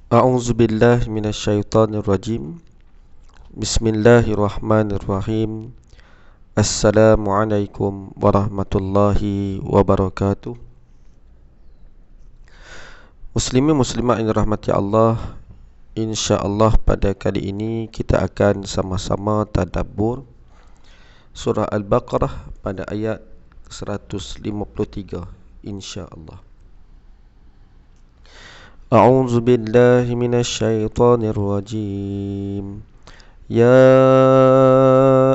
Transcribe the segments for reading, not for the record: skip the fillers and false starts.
A'udzubillahi minasyaitonirrajim. Bismillahirrahmanirrahim. Assalamualaikum warahmatullahi wabarakatuh. Muslimin muslimat yang dirahmati Allah, insya-Allah pada kali ini kita akan sama-sama tadabbur surah Al-Baqarah pada ayat 153 insya-Allah. A'udzu billahi minasyaitonir rajim. Ya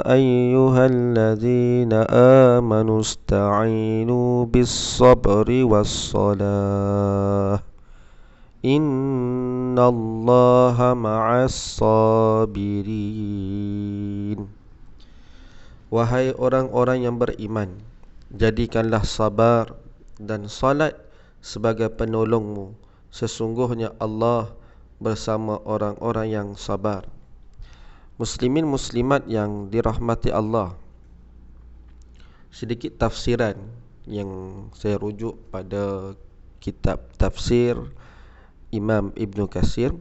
ayyuhalladzina amanu ista'inu bis-sabri was-salah. Innallaha ma'as sabirin. Wahai orang-orang yang beriman, jadikanlah sabar dan salat sebagai penolongmu. Sesungguhnya Allah bersama orang-orang yang sabar. Muslimin muslimat yang dirahmati Allah, sedikit tafsiran yang saya rujuk pada kitab tafsir Imam Ibn Katsir.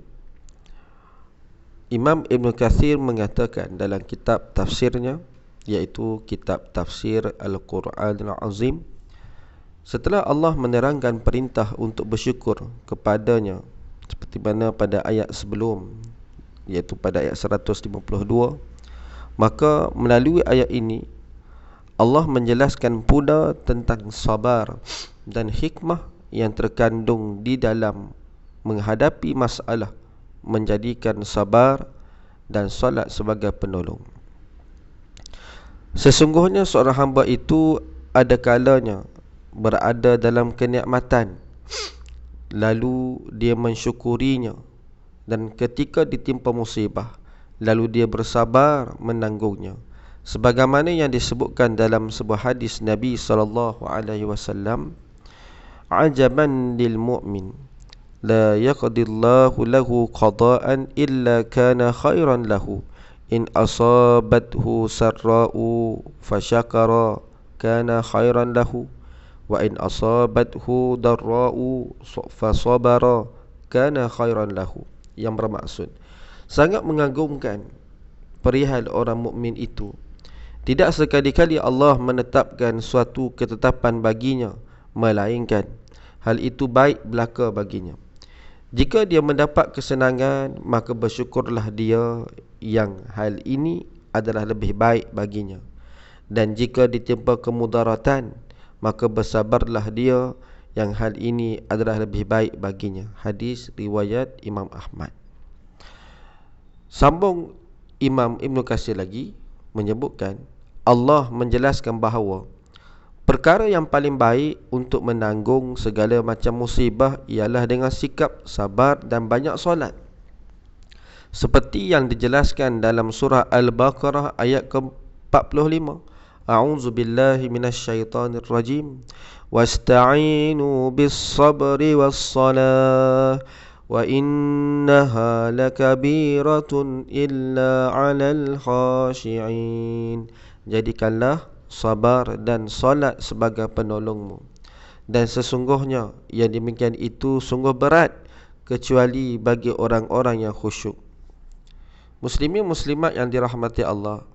Imam Ibn Katsir mengatakan dalam kitab tafsirnya, iaitu kitab tafsir Al-Quran Al-Azim, setelah Allah menerangkan perintah untuk bersyukur kepadanya seperti mana pada ayat sebelum, iaitu pada ayat 152, maka melalui ayat ini Allah menjelaskan pula tentang sabar dan hikmah yang terkandung di dalam menghadapi masalah, menjadikan sabar dan salat sebagai penolong. Sesungguhnya seorang hamba itu ada kalanya berada dalam kenikmatan, lalu dia mensyukurinya, dan ketika ditimpa musibah, lalu dia bersabar menanggungnya, sebagaimana yang disebutkan dalam sebuah hadis Nabi SAW, ajaban lil mu'min, la yaqdillahu lahu qada'an illa kana khairan lahu, in asabathu sarra'u fasyakara kana khairan lahu, wa in asabathu darra'u fasabara kana khairan lahu. Yang bermaksud, sangat mengagumkan perihal orang mukmin itu, tidak sekali-kali Allah menetapkan suatu ketetapan baginya, melainkan hal itu baik belaka baginya. Jika dia mendapat kesenangan, maka bersyukurlah dia yang hal ini adalah lebih baik baginya. Dan jika ditimpa kemudaratan, maka bersabarlah dia yang hal ini adalah lebih baik baginya. Hadis riwayat Imam Ahmad. Sambung Imam Ibn Katsir lagi menyebutkan, Allah menjelaskan bahawa perkara yang paling baik untuk menanggung segala macam musibah ialah dengan sikap sabar dan banyak solat, seperti yang dijelaskan dalam surah Al-Baqarah ayat ke-45. A'udzu billahi minasyaitonir rajim. Wasta'inu bis-sabri was-salah wa innaha lakabiratun illa 'alal khashi'in. Jadikanlah sabar dan solat sebagai penolongmu, dan sesungguhnya yang demikian itu sungguh berat kecuali bagi orang-orang yang khusyuk. Muslimin muslimat yang dirahmati Allah,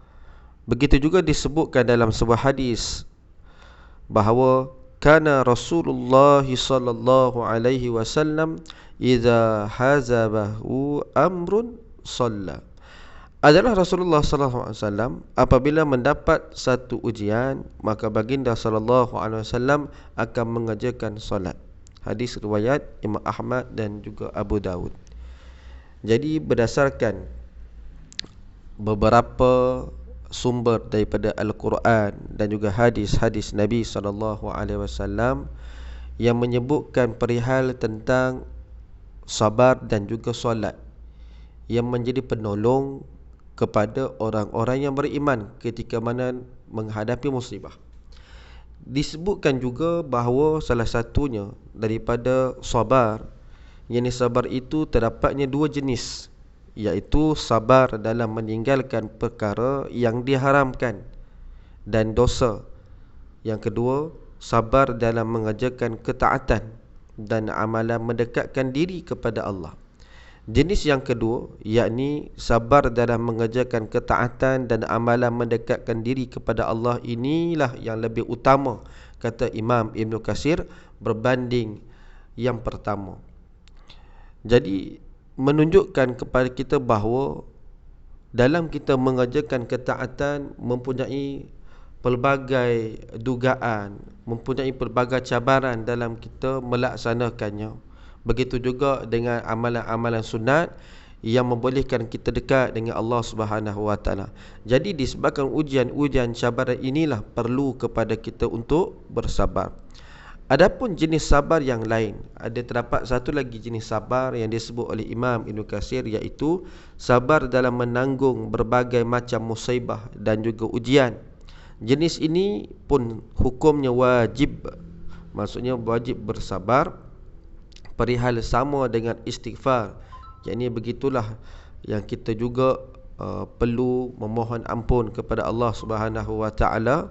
begitu juga disebutkan dalam sebuah hadis bahawa kana Rasulullah sallallahu alaihi wasallam idza hazabahu amrun shalla. Adalah Rasulullah sallallahu alaihi wasallam apabila mendapat satu ujian, maka baginda sallallahu alaihi wasallam akan mengerjakan solat. Hadis riwayat Imam Ahmad dan juga Abu Dawud. Jadi berdasarkan beberapa sumber daripada Al-Quran dan juga hadis-hadis Nabi SAW yang menyebutkan perihal tentang sabar dan juga solat yang menjadi penolong kepada orang-orang yang beriman ketika mana menghadapi musibah. Disebutkan juga bahawa salah satunya daripada sabar, yang sabar itu terdapatnya dua jenis, iaitu sabar dalam meninggalkan perkara yang diharamkan dan dosa. Yang kedua, sabar dalam mengerjakan ketaatan dan amalan mendekatkan diri kepada Allah. Jenis yang kedua, yakni sabar dalam mengerjakan ketaatan dan amalan mendekatkan diri kepada Allah, inilah yang lebih utama, kata Imam Ibn Katsir, berbanding yang pertama. Jadi menunjukkan kepada kita bahawa dalam kita mengerjakan ketaatan mempunyai pelbagai dugaan, mempunyai pelbagai cabaran dalam kita melaksanakannya. Begitu juga dengan amalan-amalan sunat yang membolehkan kita dekat dengan Allah Subhanahu Wa Taala. Jadi disebabkan ujian-ujian cabaran inilah perlu kepada kita untuk bersabar. Adapun jenis sabar yang lain, ada terdapat satu lagi jenis sabar yang disebut oleh Imam Ibn Katsir, iaitu sabar dalam menanggung berbagai macam musibah dan juga ujian. Jenis ini pun hukumnya wajib, maksudnya wajib bersabar perihal sama dengan istighfar. Yakni begitulah yang kita juga perlu memohon ampun kepada Allah Subhanahu Wa Taala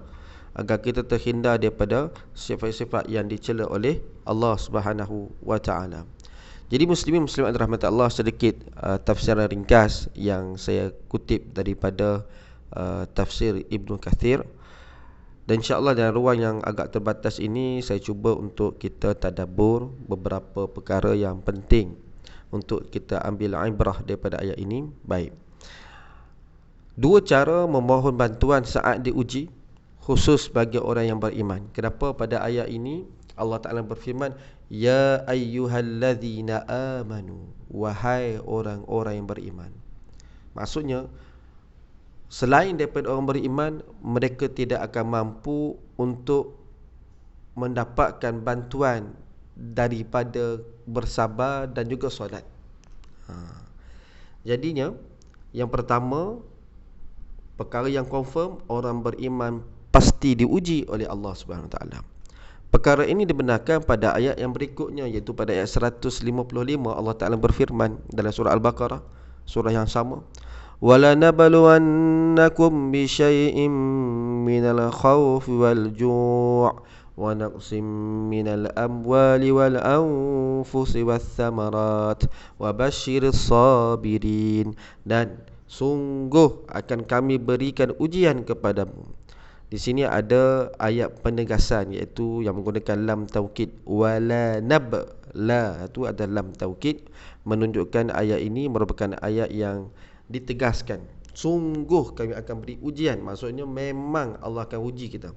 agar kita terhindar daripada sifat-sifat yang dicela oleh Allah Subhanahu Wa Taala. Jadi muslimin muslimat rahmat Allah, sedikit tafsiran ringkas yang saya kutip daripada tafsir Ibn Katsir. Dan insya-Allah dalam ruang yang agak terbatas ini, saya cuba untuk kita tadabbur beberapa perkara yang penting untuk kita ambil ibrah daripada ayat ini. Baik. Dua cara memohon bantuan saat diuji, khusus bagi orang yang beriman. Kenapa pada ayat ini Allah Ta'ala berfirman, Ya ayyuhalladzina amanu, wahai orang-orang yang beriman. Maksudnya, selain daripada orang beriman, mereka tidak akan mampu untuk mendapatkan bantuan daripada bersabar dan juga solat. Jadinya, yang pertama, perkara yang confirm, orang beriman pasti diuji oleh Allah Subhanahu Wa Taala. Perkara ini dibenarkan pada ayat yang berikutnya, iaitu pada ayat 155 Allah Ta'ala berfirman dalam surah Al-Baqarah, surah yang sama, وَلَنَبْلُوَنَّكُمْ بِشَيْءٍ مِّنَ الْخَوْفِ وَالْجُوعِ وَنَقْصٍ مِّنَ الْأَمْوَالِ وَالْأَنفُسِ وَالثَّمَرَاتِ وَبَشِّرِ الصَّابِرِينَ. Dan sungguh akan kami berikan ujian kepadamu. Di sini ada ayat penegasan, iaitu yang menggunakan lam taukid. Wala nab, la itu ada lam taukid, menunjukkan ayat ini merupakan ayat yang ditegaskan. Sungguh kami akan beri ujian, maksudnya memang Allah akan uji kita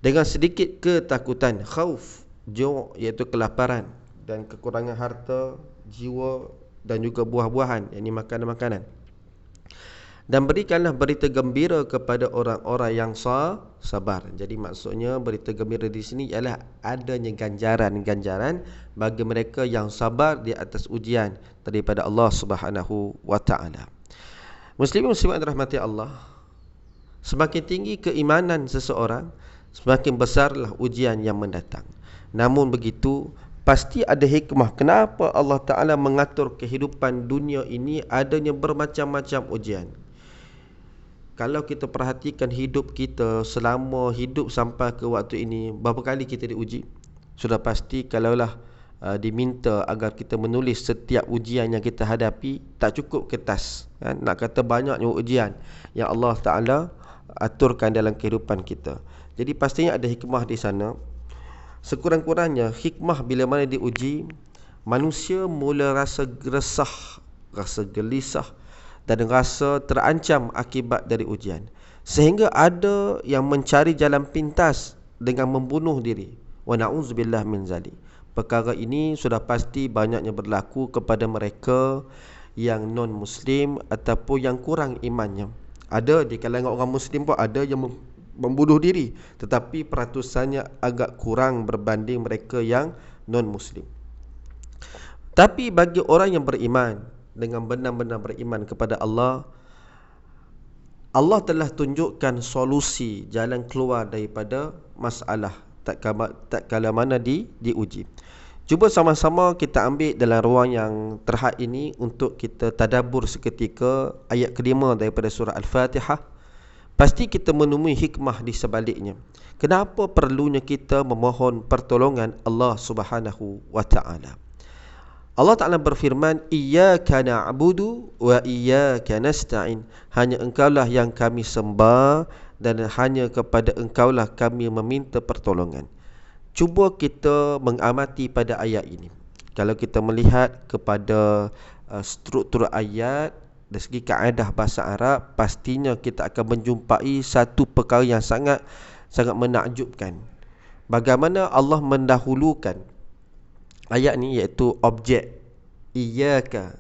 dengan sedikit ketakutan, khauf, ju', iaitu kelaparan dan kekurangan harta, jiwa dan juga buah-buahan, yakni makanan-makanan. Dan berikanlah berita gembira kepada orang-orang yang sabar. Jadi maksudnya berita gembira di sini ialah adanya ganjaran-ganjaran bagi mereka yang sabar di atas ujian daripada Allah Subhanahu Wa Taala. Muslimin muslimat rahmati Allah, semakin tinggi keimanan seseorang, semakin besarlah ujian yang mendatang. Namun begitu, pasti ada hikmah kenapa Allah Ta'ala mengatur kehidupan dunia ini adanya bermacam-macam ujian. Kalau kita perhatikan hidup kita, selama hidup sampai ke waktu ini, berapa kali kita diuji? Sudah pasti kalaulah diminta agar kita menulis setiap ujian yang kita hadapi, tak cukup kertas, kan? Nak kata banyaknya ujian yang Allah Ta'ala aturkan dalam kehidupan kita. Jadi pastinya ada hikmah di sana. Sekurang-kurangnya hikmah bila mana diuji, manusia mula rasa resah, rasa gelisah dan rasa terancam akibat dari ujian, sehingga ada yang mencari jalan pintas dengan membunuh diri. Wa na'udzubillah min zalik. Perkara ini sudah pasti banyaknya berlaku kepada mereka yang non-Muslim ataupun yang kurang imannya. Ada di kalangan orang Muslim pun ada yang membunuh diri, tetapi peratusannya agak kurang berbanding mereka yang non-Muslim. Tapi bagi orang yang beriman, dengan benar-benar beriman kepada Allah, Allah telah tunjukkan solusi, jalan keluar daripada masalah tak kala mana diuji. Cuba sama-sama kita ambil dalam ruang yang terhad ini untuk kita tadabbur seketika ayat kelima daripada surah Al-Fatihah. Pasti kita menemui hikmah di sebaliknya. Kenapa perlunya kita memohon pertolongan Allah Subhanahu Wa Ta'ala? Allah Ta'ala berfirman, Iyyaka na'budu wa iyyaka nasta'in. Hanya engkaulah yang kami sembah dan hanya kepada engkaulah kami meminta pertolongan. Cuba kita mengamati pada ayat ini. Kalau kita melihat kepada struktur ayat dari segi kaedah bahasa Arab, pastinya kita akan menjumpai satu perkara yang sangat menakjubkan. Bagaimana Allah mendahulukan ayat ni, iaitu objek iyyaka,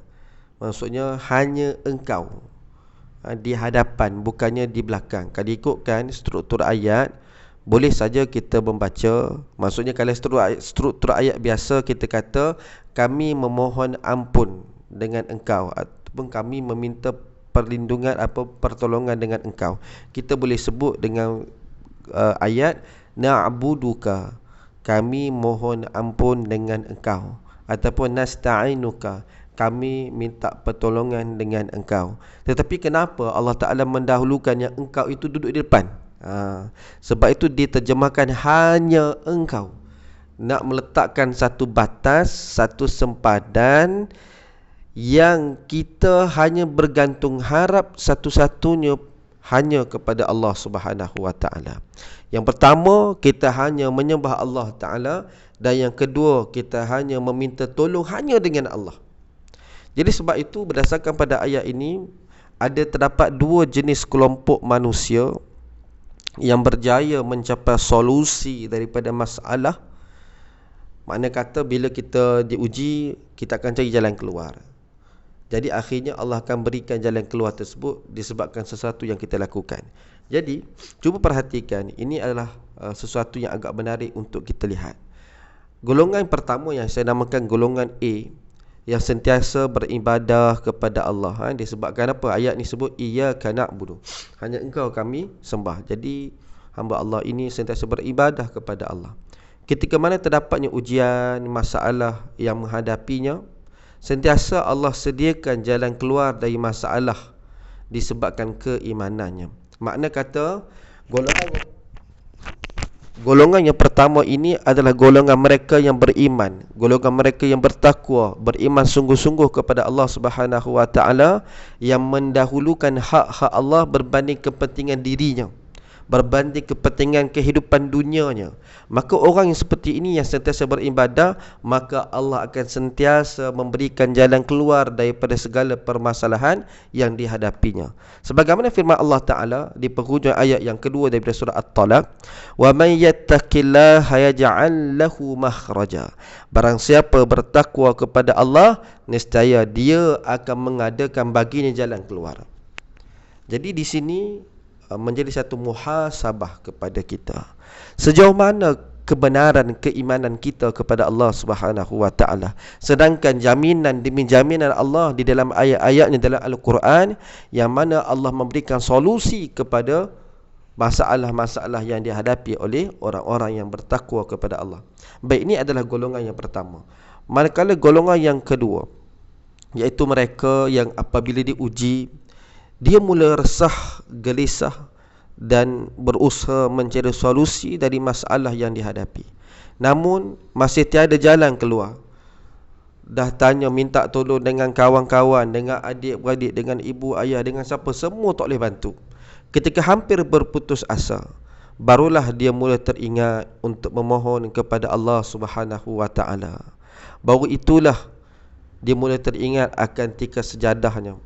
maksudnya hanya engkau, di hadapan, bukannya di belakang. Kalau ikutkan struktur ayat, boleh saja kita membaca, maksudnya kalau struktur ayat biasa kita kata kami memohon ampun dengan engkau, ataupun kami meminta perlindungan pertolongan dengan engkau. Kita boleh sebut dengan ayat na'buduka, kami mohon ampun dengan engkau, ataupun nasta'inuka, kami minta pertolongan dengan engkau. Tetapi kenapa Allah Ta'ala mendahulukan yang engkau itu duduk di depan? Sebab itu diterjemahkan hanya engkau. Nak meletakkan satu batas, satu sempadan yang kita hanya bergantung harap satu-satunya hanya kepada Allah Subhanahu wa Ta'ala. Yang pertama, kita hanya menyembah Allah Ta'ala, dan yang kedua, kita hanya meminta tolong hanya dengan Allah. Jadi sebab itu berdasarkan pada ayat ini, terdapat dua jenis kelompok manusia yang berjaya mencapai solusi daripada masalah. Makna kata bila kita diuji, kita akan cari jalan keluar. Jadi akhirnya Allah akan berikan jalan keluar tersebut disebabkan sesuatu yang kita lakukan. Jadi cuba perhatikan, ini adalah sesuatu yang agak menarik untuk kita lihat. Golongan pertama yang saya namakan golongan A, yang sentiasa beribadah kepada Allah. Disebabkan apa? Ayat ni sebut iyyaka na'budu, hanya engkau kami sembah. Jadi hamba Allah ini sentiasa beribadah kepada Allah. Ketika mana terdapatnya ujian, masalah yang menghadapinya, sentiasa Allah sediakan jalan keluar dari masalah disebabkan keimanannya. Makna kata golongan yang pertama ini adalah golongan mereka yang beriman, golongan mereka yang bertakwa, beriman sungguh-sungguh kepada Allah Subhanahu wa Ta'ala, yang mendahulukan hak-hak Allah berbanding kepentingan dirinya, berbanding kepentingan kehidupan dunianya. Maka orang yang seperti ini, yang sentiasa beribadah, maka Allah akan sentiasa memberikan jalan keluar daripada segala permasalahan yang dihadapinya. Sebagaimana firman Allah Ta'ala di penghujung ayat yang kedua daripada surah At-Talaq, wa man yattaqillaha yaj'al lahu makhraja, barang siapa bertakwa kepada Allah, nescaya dia akan mengadakan baginya jalan keluar. Jadi di sini menjadi satu muhasabah kepada kita, sejauh mana kebenaran keimanan kita kepada Allah Subhanahu wa Ta'ala. Sedangkan jaminan demi jaminan Allah di dalam ayat-ayatnya dalam Al-Quran, yang mana Allah memberikan solusi kepada masalah-masalah yang dihadapi oleh orang-orang yang bertakwa kepada Allah. Baik, ini adalah golongan yang pertama. Manakala golongan yang kedua, iaitu mereka yang apabila diuji, dia mula resah, gelisah dan berusaha mencari solusi dari masalah yang dihadapi, namun masih tiada jalan keluar. Dah tanya, minta tolong dengan kawan-kawan, dengan adik-beradik, dengan ibu ayah, dengan siapa, semua tak boleh bantu. Ketika hampir berputus asa, barulah dia mula teringat untuk memohon kepada Allah Subhanahu wa Ta'ala. Baru itulah dia mula teringat akan tikar sejadahnya.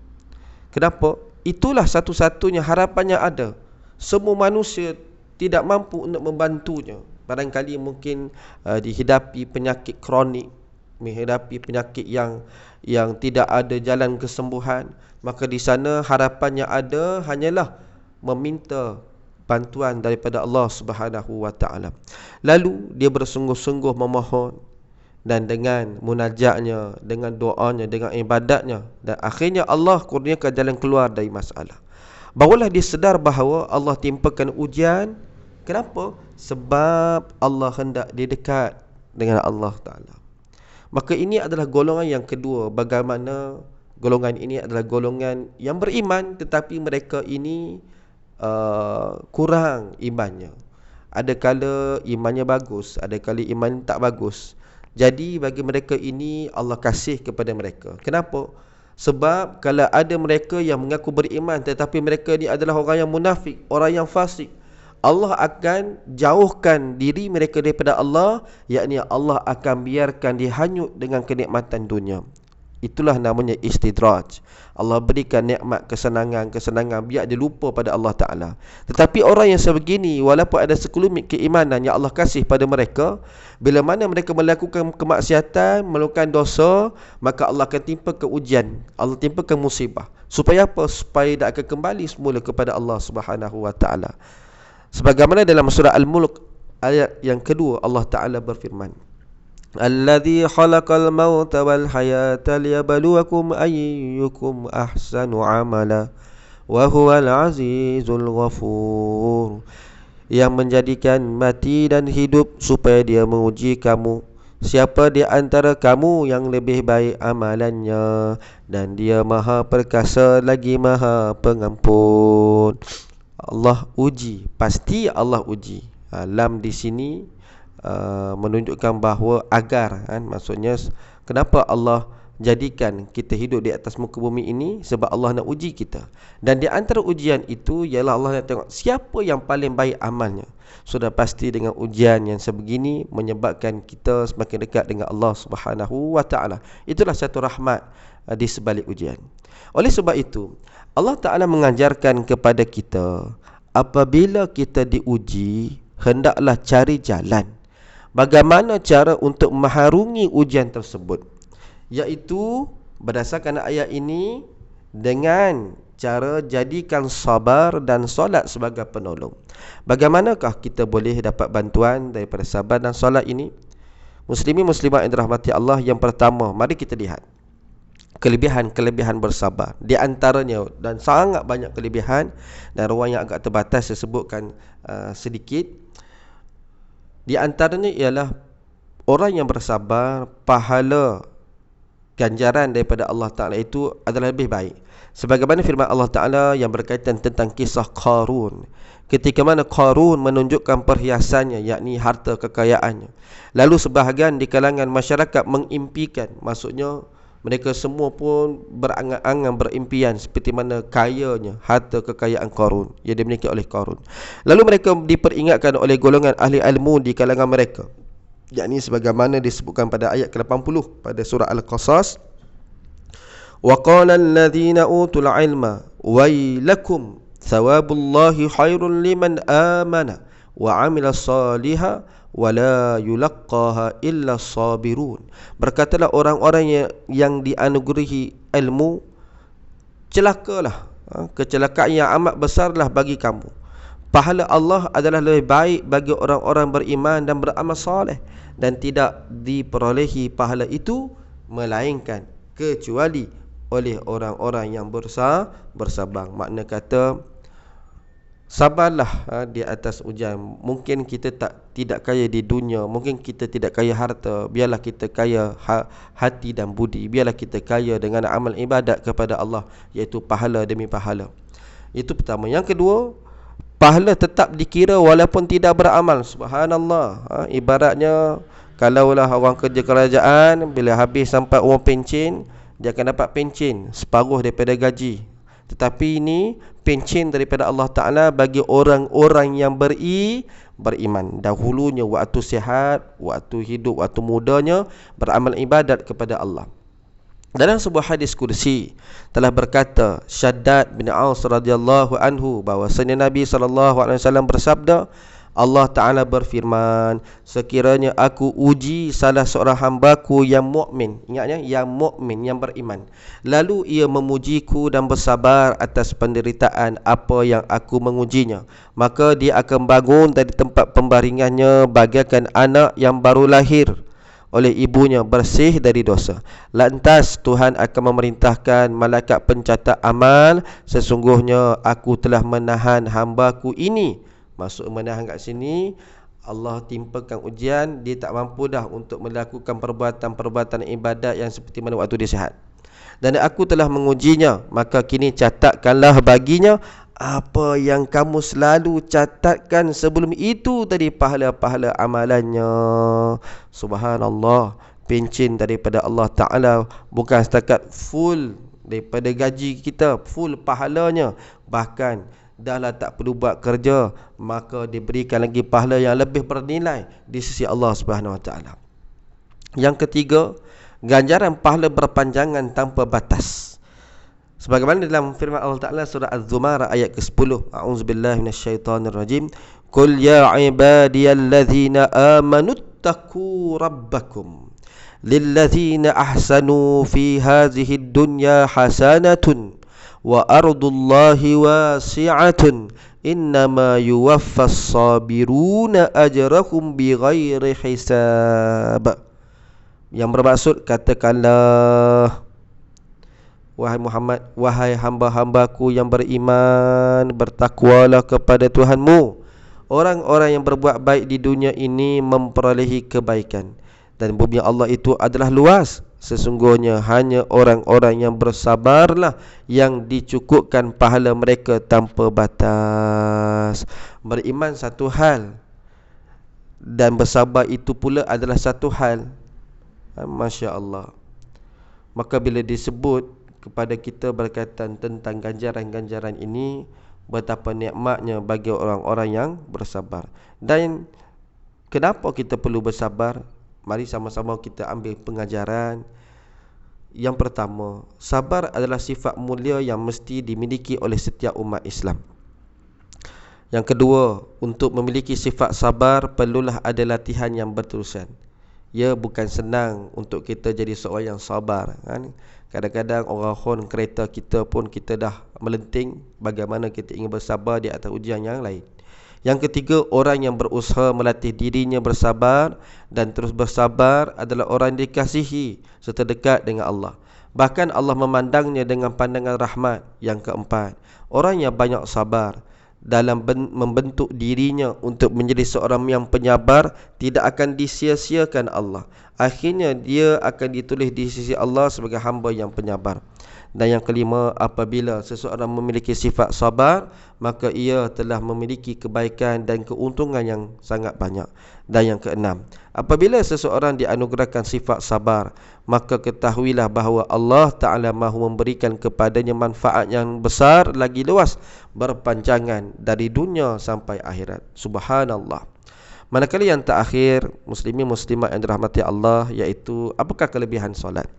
Kenapa? Itulah satu-satunya harapannya ada. Semua manusia tidak mampu untuk membantunya. Barangkali mungkin dihidapi penyakit kronik, menghadapi penyakit yang tidak ada jalan kesembuhan, maka di sana harapannya ada hanyalah meminta bantuan daripada Allah Subhanahu wa Ta'ala. Lalu dia bersungguh-sungguh memohon, dan dengan munajatnya, dengan doanya, dengan ibadatnya, dan akhirnya Allah kurniakan jalan keluar dari masalah. Barulah dia sedar bahawa Allah timpakan ujian. Kenapa? Sebab Allah hendak dia dekat dengan Allah Ta'ala. Maka ini adalah golongan yang kedua. Bagaimana golongan ini adalah golongan yang beriman, tetapi mereka ini kurang imannya. Ada kala imannya bagus, ada kala iman tak bagus. Jadi bagi mereka ini Allah kasih kepada mereka. Kenapa? Sebab kalau ada mereka yang mengaku beriman tetapi mereka ni adalah orang yang munafik, orang yang fasik, Allah akan jauhkan diri mereka daripada Allah, yakni Allah akan biarkan dia hanyut dengan kenikmatan dunia. Itulah namanya istidraj. Allah berikan nikmat kesenangan biar dia lupa pada Allah Ta'ala. Tetapi orang yang sebegini, walaupun ada sekelumit keimanan yang Allah kasih pada mereka, bila mana mereka melakukan kemaksiatan, melakukan dosa, maka Allah akan timpakan ujian, Allah timpakan musibah. Supaya apa? Supaya dia akan kembali semula kepada Allah Subhanahu Wa Ta'ala. Sebagaimana dalam surah Al-Mulk ayat yang kedua, Allah Ta'ala berfirman, Alladhi khalaqal mauta wal hayata liyabluwakum ayyukum ahsanu amala wa huwal azizul ghafur. Yang menjadikan mati dan hidup supaya dia menguji kamu, siapa di antara kamu yang lebih baik amalannya, dan dia maha perkasa lagi maha pengampun. Allah uji, pasti Allah uji. Lam di sini menunjukkan bahawa agar, maksudnya kenapa Allah jadikan kita hidup di atas muka bumi ini? Sebab Allah nak uji kita. Dan di antara ujian itu ialah Allah nak tengok siapa yang paling baik amalnya. Sudah pasti dengan ujian yang sebegini menyebabkan kita semakin dekat dengan Allah Subhanahu Wa Ta'ala. Itulah satu rahmat di sebalik ujian. Oleh sebab itu Allah Ta'ala mengajarkan kepada kita, apabila kita diuji, hendaklah cari jalan bagaimana cara untuk mengharungi ujian tersebut, iaitu berdasarkan ayat ini dengan cara jadikan sabar dan solat sebagai penolong. Bagaimanakah kita boleh dapat bantuan daripada sabar dan solat ini? Muslimin muslimat yang dirahmati Allah, yang pertama, mari kita lihat kelebihan-kelebihan bersabar. Di antaranya, dan sangat banyak kelebihan, dan ruang yang agak terbatas saya sebutkan sedikit. Di antaranya ialah orang yang bersabar, pahala ganjaran daripada Allah Ta'ala itu adalah lebih baik. Sebagaimana firman Allah Ta'ala yang berkaitan tentang kisah Qarun, ketika mana Qarun menunjukkan perhiasannya, yakni harta kekayaannya. Lalu sebahagian di kalangan masyarakat mengimpikan, maksudnya mereka semua pun berangan-angan, berimpian seperti mana kayanya harta kekayaan Qarun yang dimiliki oleh Qarun. Lalu mereka diperingatkan oleh golongan ahli ilmu di kalangan mereka, yakni sebagaimana disebutkan pada ayat ke-80 pada surah Al-Qasas, wa qala alladhina utul ilma wailakum thawabullahi khairun liman amana wa amila salihah wala yulaqqaha illa sabirun. Berkatalah orang-orang yang dianugerahi ilmu, celakalah, kecelakaan yang amat besarlah bagi kamu. Pahala Allah adalah lebih baik bagi orang-orang beriman dan beramal soleh, dan tidak diperolehi pahala itu melainkan kecuali oleh orang-orang yang bersabar. Makna kata, sabarlah di atas ujian. Mungkin kita tidak kaya di dunia, mungkin kita tidak kaya harta, biarlah kita kaya hati dan budi. Biarlah kita kaya dengan amal ibadat kepada Allah, iaitu pahala demi pahala. Itu pertama. Yang kedua, pahala tetap dikira walaupun tidak beramal. Subhanallah. Ibaratnya kalaulah orang kerja kerajaan, bila habis sampai umur pencen, dia akan dapat pencen separuh daripada gaji. Tetapi ini pencen daripada Allah Ta'ala bagi orang-orang yang beriman. Dahulunya waktu sihat, waktu hidup, waktu mudanya beramal ibadat kepada Allah. Dalam sebuah hadis kursi telah berkata Syaddad bin Aus radhiyallahu anhu bahwasanya Nabi SAW bersabda, Allah Ta'ala berfirman, sekiranya aku uji salah seorang hambaku yang mukmin, ingatnya, yang mukmin, yang beriman, lalu ia memujiku dan bersabar atas penderitaan apa yang aku mengujinya, maka dia akan bangun dari tempat pembaringannya bagaikan anak yang baru lahir oleh ibunya, bersih dari dosa. Lantas Tuhan akan memerintahkan malaikat pencatat amal, sesungguhnya aku telah menahan hambaku ini. Maksud menahan kat sini, Allah timpakan ujian, dia tak mampu dah untuk melakukan perbuatan-perbuatan ibadat yang seperti mana waktu dia sihat. Dan aku telah mengujinya, maka kini catatkanlah baginya apa yang kamu selalu catatkan sebelum itu tadi pahala-pahala amalannya. Subhanallah, pencen daripada Allah Ta'ala bukan setakat full daripada gaji kita, full pahalanya, bahkan dahlah tak perlu buat kerja, maka diberikan lagi pahala yang lebih bernilai di sisi Allah Subhanahu Wa Ta'ala. Yang ketiga, ganjaran pahala berpanjangan tanpa batas. Sebagaimana dalam firman Allah Ta'ala surah Az-Zumar ayat ke-10, A'udzubillahi minasyaitonirrajim, Qul ya ibadiyalladzina amanu taqu rabbakum lilladzina ahsanu fi hadhihi dunya hasanatun wa ardullahi wasi'atun innama yuwaffas sabiruna ajrahum bighairi hisab. Yang bermaksud, katakanlah, wahai Muhammad, wahai hamba-hambaku yang beriman, bertakwalah kepada Tuhanmu. Orang-orang yang berbuat baik di dunia ini memperolehi kebaikan, dan bumi Allah itu adalah luas. Sesungguhnya hanya orang-orang yang bersabarlah yang dicukupkan pahala mereka tanpa batas. Beriman satu hal, dan bersabar itu pula adalah satu hal. Masya Allah. Maka bila disebut kepada kita berkaitan tentang ganjaran-ganjaran ini, betapa nikmatnya bagi orang-orang yang bersabar. Dan kenapa kita perlu bersabar? Mari sama-sama kita ambil pengajaran. Yang pertama, sabar adalah sifat mulia yang mesti dimiliki oleh setiap umat Islam. Yang kedua, untuk memiliki sifat sabar perlulah ada latihan yang berterusan. Ya, bukan senang untuk kita jadi seorang yang sabar, kan? Kadang-kadang orang hon kereta kita pun kita dah melenting. Bagaimana kita ingin bersabar di atas ujian yang lain. Yang ketiga, orang yang berusaha melatih dirinya bersabar dan terus bersabar adalah orang yang dikasihi serta dekat dengan Allah. Bahkan Allah memandangnya dengan pandangan rahmat. Yang keempat, orang yang banyak sabar dalam membentuk dirinya untuk menjadi seorang yang penyabar tidak akan disia-siakan Allah. Akhirnya dia akan ditulis di sisi Allah sebagai hamba yang penyabar. Dan yang kelima, apabila seseorang memiliki sifat sabar, maka ia telah memiliki kebaikan dan keuntungan yang sangat banyak. Dan yang keenam, apabila seseorang dianugerahkan sifat sabar, maka ketahuilah bahawa Allah Ta'ala mahu memberikan kepadanya manfaat yang besar lagi luas, berpanjangan dari dunia sampai akhirat. Subhanallah. Manakala yang terakhir, muslimin muslimat yang dirahmati Allah, iaitu apakah kelebihan solat?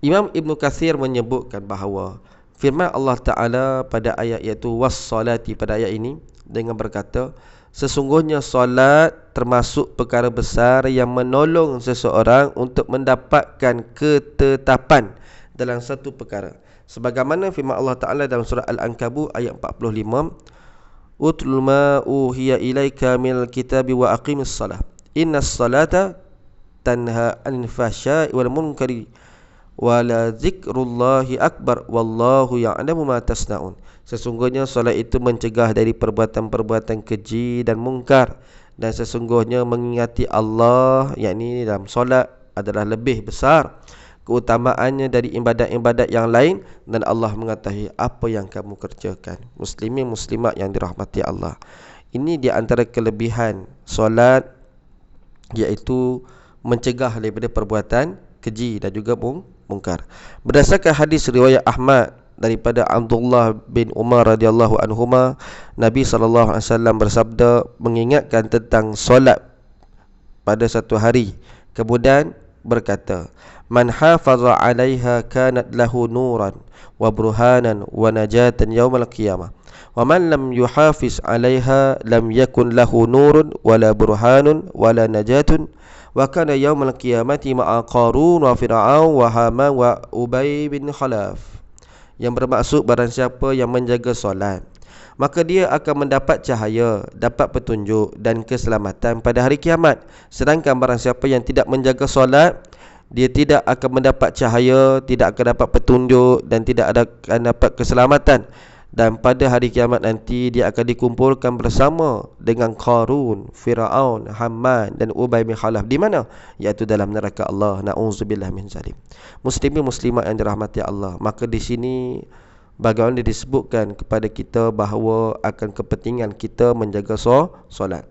Imam Ibn Kathir menyebutkan bahawa firman Allah Ta'ala pada ayat iaitu was-salati, pada ayat ini dengan berkata, sesungguhnya solat termasuk perkara besar yang menolong seseorang untuk mendapatkan ketetapan dalam satu perkara. Sebagaimana firman Allah Ta'ala dalam surah Al-Ankabut ayat 45, Utlul ma uhiya ilaika minal kitabi wa aqimis salah. Innas salata tanha anil fahsya'i wal munkari wala zikrullahi akbar wallahu ya'lamu ma tasna'un. Sesungguhnya solat itu mencegah dari perbuatan-perbuatan keji dan mungkar, dan sesungguhnya mengingati Allah, yakni dalam solat, adalah lebih besar keutamaannya dari ibadat-ibadat yang lain, dan Allah mengetahui apa yang kamu kerjakan. Muslimin muslimat yang dirahmati Allah, ini di antara kelebihan solat, iaitu mencegah daripada perbuatan keji dan juga mungkar. Berdasarkan hadis riwayat Ahmad daripada Abdullah bin Umar radhiyallahu anhuma, Nabi SAW bersabda mengingatkan tentang solat pada satu hari, kemudian berkata, man hafaza 'alaiha kanat lahu nuran wa burhanan wa najatan yaumal qiyamah wa man lam yuhafiz 'alaiha lam yakun lahu nurun wala burhanun wala najatun wa kana yaumal qiyamati ma'a Qarun wa Fir'aun wa Haman wa Ubay bin Khalaf. Yang bermaksud, barang siapa yang menjaga solat, maka dia akan mendapat cahaya, dapat petunjuk dan keselamatan pada hari kiamat. Sedangkan barang siapa yang tidak menjaga solat, dia tidak akan mendapat cahaya, tidak akan dapat petunjuk dan tidak akan dapat keselamatan. Dan pada hari kiamat nanti dia akan dikumpulkan bersama dengan Qarun, Fir'aun, Haman dan Ubay bin Khalaf. Di mana? Iaitu dalam neraka Allah. Na'udzubillah min zalim. Muslimin muslimat yang dirahmati Allah, maka di sini bagaimana disebutkan kepada kita bahawa akan kepentingan kita menjaga solat.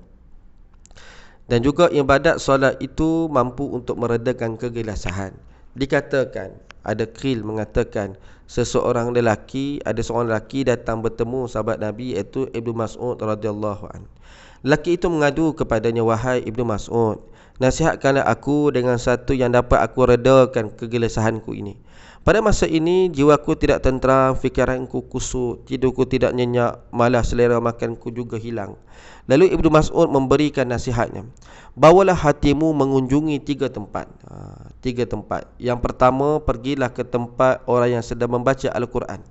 Dan juga ibadat solat itu mampu untuk meredakan kegelisahan. Dikatakan, ada qil mengatakan, seorang lelaki datang bertemu sahabat Nabi, iaitu Ibnu Mas'ud radhiyallahu anhu. Lelaki itu mengadu kepadanya, wahai Ibnu Mas'ud, nasihatkanlah aku dengan satu yang dapat aku redakan kegelisahanku ini. Pada masa ini jiwaku tidak tenteram, fikiranku kusut, tidurku tidak nyenyak, malah selera makanku juga hilang. Lalu Ibnu Mas'ud memberikan nasihatnya, bawalah hatimu mengunjungi 3 tempat. 3 tempat. Yang pertama, pergilah ke tempat orang yang sedang membaca Al-Quran.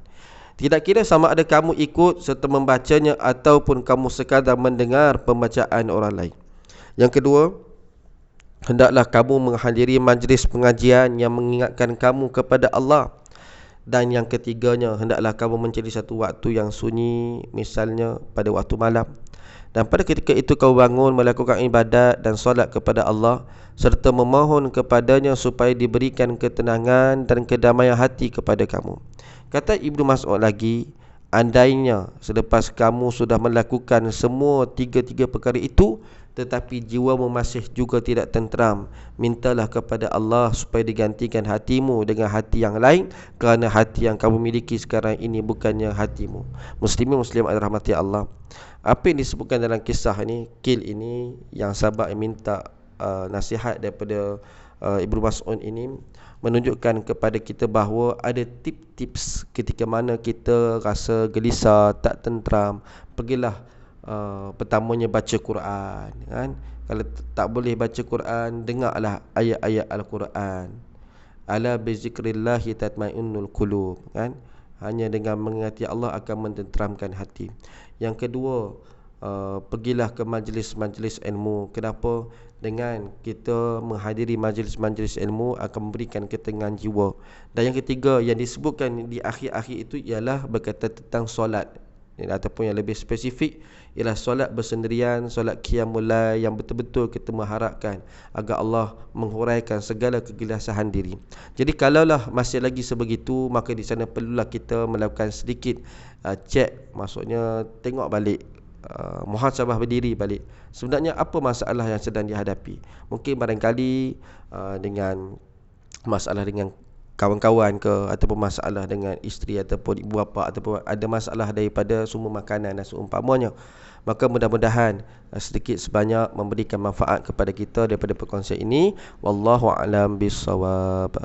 Tidak kira sama ada kamu ikut serta membacanya ataupun kamu sekadar mendengar pembacaan orang lain. Yang kedua, hendaklah kamu menghadiri majlis pengajian yang mengingatkan kamu kepada Allah. Dan yang ketiganya, hendaklah kamu mencari satu waktu yang sunyi, misalnya pada waktu malam. Dan pada ketika itu kau bangun melakukan ibadat dan solat kepada Allah, serta memohon kepadanya supaya diberikan ketenangan dan kedamaian hati kepada kamu. Kata Ibnu Mas'ud lagi, andainya selepas kamu sudah melakukan semua 3 perkara itu, tetapi jiwamu masih juga tidak tenteram, mintalah kepada Allah supaya digantikan hatimu dengan hati yang lain, kerana hati yang kamu miliki sekarang ini bukannya hatimu. Muslimin muslimat rahmati Allah. Apa yang disebutkan dalam kisah ini, qil ini, yang sahabat minta nasihat daripada Ibnu Mas'ud ini, menunjukkan kepada kita bahawa ada tips-tips ketika mana kita rasa gelisah, tak tenteram. Pergilah pertamanya baca Quran, kan? Kalau tak boleh baca Quran, dengarlah ayat-ayat Al-Quran. Ala bi zikrillahi tatmainnul qulub, kan? Hanya dengan mengingati Allah akan mententeramkan hati. Yang kedua, pergilah ke majlis-majlis ilmu. Kenapa? Dengan kita menghadiri majlis-majlis ilmu akan memberikan ketenangan jiwa. Dan yang ketiga yang disebutkan di akhir-akhir itu ialah berkaitan tentang solat, ataupun yang lebih spesifik ialah solat bersendirian, solat qiyamul lail, yang betul-betul kita mengharapkan agar Allah menghuraikan segala kegelisahan diri. Jadi kalaulah masih lagi sebegitu, maka di sana perlulah kita melakukan sedikit cek, maksudnya tengok balik, muhasabah berdiri balik. Sebenarnya apa masalah yang sedang dihadapi? Mungkin barangkali dengan masalah dengan kawan-kawan ke, ataupun masalah dengan isteri ataupun ibu bapa, ataupun ada masalah daripada sumber makanan dan seumpamanya. Maka mudah-mudahan sedikit sebanyak memberikan manfaat kepada kita daripada perkongsian ini. Wallahu a'lam bissawab.